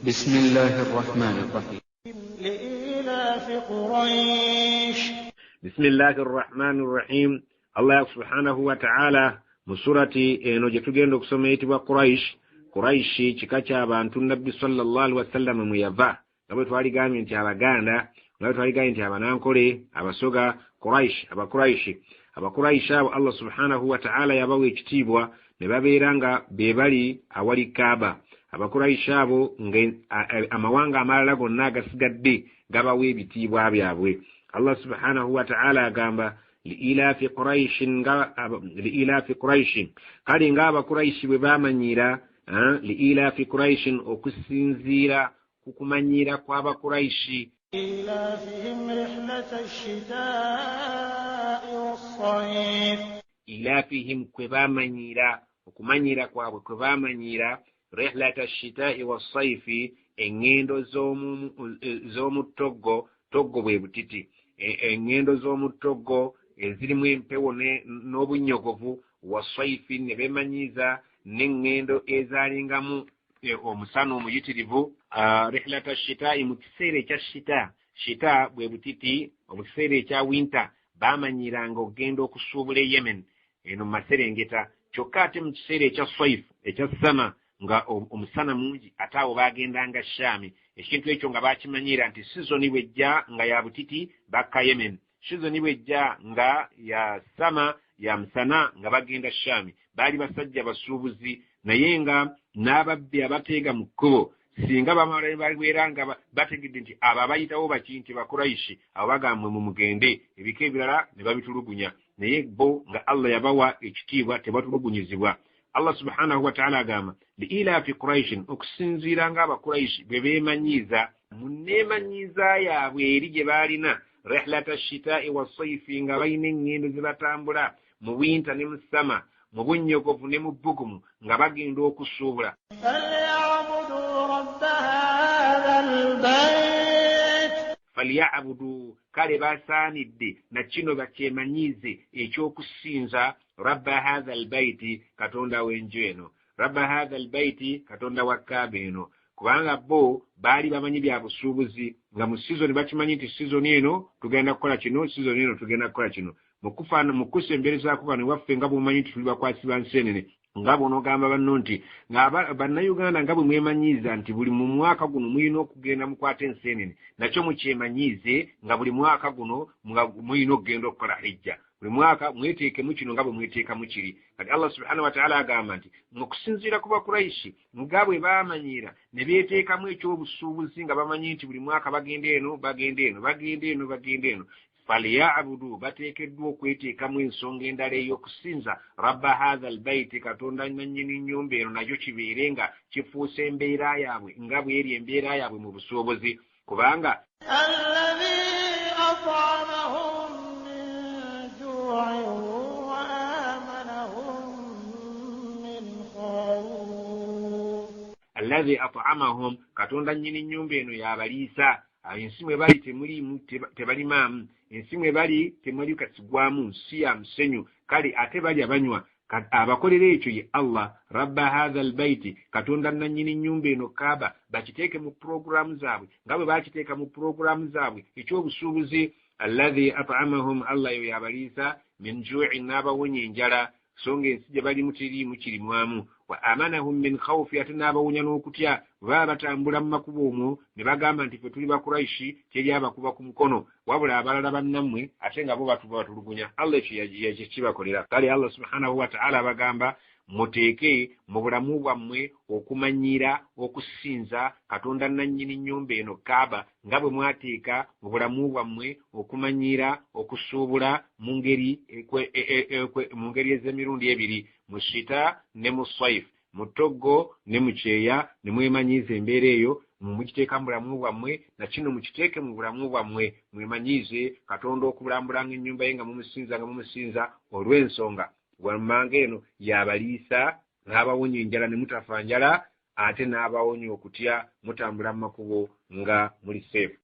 بسم الله الرحمن الرحيم لإيلاف قريش. بسم الله الرحمن الرحيم. الله سبحانه وتعالى musurati eno jetugenda okusoma eyitibwa Quraish kika ky'abantu Nabbi sallallahu alaihi wasallam mwe yava nga bwe twaligambye nti Abaganda, nga bwe twaligambye nti Abanankole, Abasoga, Abakuraishi abo Allah subhanahu wa ta'ala yabawa ekitiibwa ne babeera nga be bali awali Kaaba. Abakuraishi abo amawanga amalala gonna agasigadde gabawa ebitiibwa byabwe. Allah subhanahu wa ta'ala agamba liilafi Quraishin kale ng'Abakuraishi bwe bamanyira liilafi Quraishin okusinziira ku kumanyira kw'Abakuraishi إيلافهم رحلة الشتاء والصيف. ilafihim kwe bamanyira okumanyira kwabwe kwe bamanyira rihlata ash-shita'i was-sayfi engendo z'omu toggo bwe butiti engendo z'omu toggo ezirimu empewo n'obunyogovu was-sayfi ne bemanyiza n'engendo ezalingamu omusana omuyitirivu. Rihlata ash-shita'i mu kiseera ekya shita bwe butiti mu kiseera ekya winter bamanyiranga okugenda okusuubula e Yemen eno mu Maserengeta, kyokka ate mu kiseera ekya sayf ekya sama nga omusana mungi ate awo bagendanga Shaami. Ekintu ekyo nga bakimanyira nti sizoni bwejja nga ya butiti bakka Yemen, sizoni bwejja nga ya sama ya musana nga bagenda Shaami. Baali basajja basuubuzi naye nga n'ababbi abateega mu kkubo singa bamalabalwera nga bategedde nti abo abayitawo baki nti Bakuraishi abo bagambwe mu mugende ebika ebirala ne babitulugunya, naye bo nga Allah yabawa ekitiibwa tebatulugunyizibwa. Allah subhanahu wa ta'ala agamba liilafi Quraishin okusinziira ng'Abakuraishi bwe beemanyiiza mu nneemanyiiza yaabwe eri gye baalina rihlata ash-shita'i was-sayfi nga balina engendo ze batambula mu winta ne mu sama, mu bunnyogovu ne mu bbugumu nga bagenda okusuubula. falyabudu kale basaanidde na kino bakyemanyiize ekyokusinza rabba hadha albaiti katonda w'enju eno, rabba hadha albaiti katonda wa Kaaba eno, kubanga bo baali bamanyi bya busuubuzi nga mu sizoni bakimanyi nti sizoni eno tugenda kukola kino, sizoni eno tugenda kukola kino. Mu kusemberezaako bano waffe nga bw'omanyi nti tuli bakwasi ba nsenene nga bw'onoogamba banno nti bannayuganda nga bwe mwemanyiiza nti buli mu mwaka guno mulina okugenda mukwata ensenene, nakyo mukyemanyiize nga buli mwaka guno mulina okugenda okukola hijja. Buli mwaka mweteekemu kino nga bwe mweteekamu kiri. Kati Allah subhanahu wa ta'ala agamba nti mu kusinziira ku Bakuraishi nga bwe baamanyira ne beeteekamu ekyobusuubuzi nga bamanyi nti buli mwaka bagenda eno bagenda eno falyabudu bateekeddwa okweteekamu ensonga endala ey'okusinza rabba hadha albaiti katonda nannyini nnyumba eno nakyo kibeere nga kifuuse embeera yaabwe nga bw'eri embeera yaabwe mu busuubuzi, kubanga alladhi at'amahum katonda nnyini nnyumba eno y'abaliisa. Ensi mwe bali tebalimaamu, ensi mwe bali temuli kasigwamu, nsi ya musenyu, kale ate balya banywa. Abakolera ekyo ye Allah rabba hadha albaiti katonda nannyini nnyumba eno Kaaba bakiteeke mu programu zaabwe nga bwe bakiteeka mu programu zaabwe ekyobusuubuzi. Alladhi at'amahum Allah yo yabaliisa min ju'in n'abawonya enjala, so ng'ensi gye balimu teriimu kirimwamu. Wa amanahum min khawfi ate n'abawonya n'okutya baba batambula mu makubo omwo ne bagamba nti ffe tuli Bakuraishi teri abakuba ku mukono wabula abalala bannammwe ate nga bo batulugunya. Allah ekyo kibakolera. Kale Allah subhanahu wa ta'ala bagamba muteeke mu bulamu bwammwe okumanyira okusinza katonda nannyini nnyumba eno Kaaba nga bwe mwateeka mu bulamu bwammwe okumanyira okusuubula mu ngeri ez'emirundi ebiri, mu shita ne mu sayf, mu toggo ne mu kyeya, ne mwemanyiiza embeera eyo mukiteeka mu bulamu bwammwe, na kino mukiteeke mu bulamu bwammwe mwemanyiize katonda okulambulanga ennyumba ye nga mumusinza olw'ensonga wammanga eno y'abaliisa n'abawonya enjala ne mutafa njala, ate n'abawonya okutya mutambula mu makubo nga muli seefu.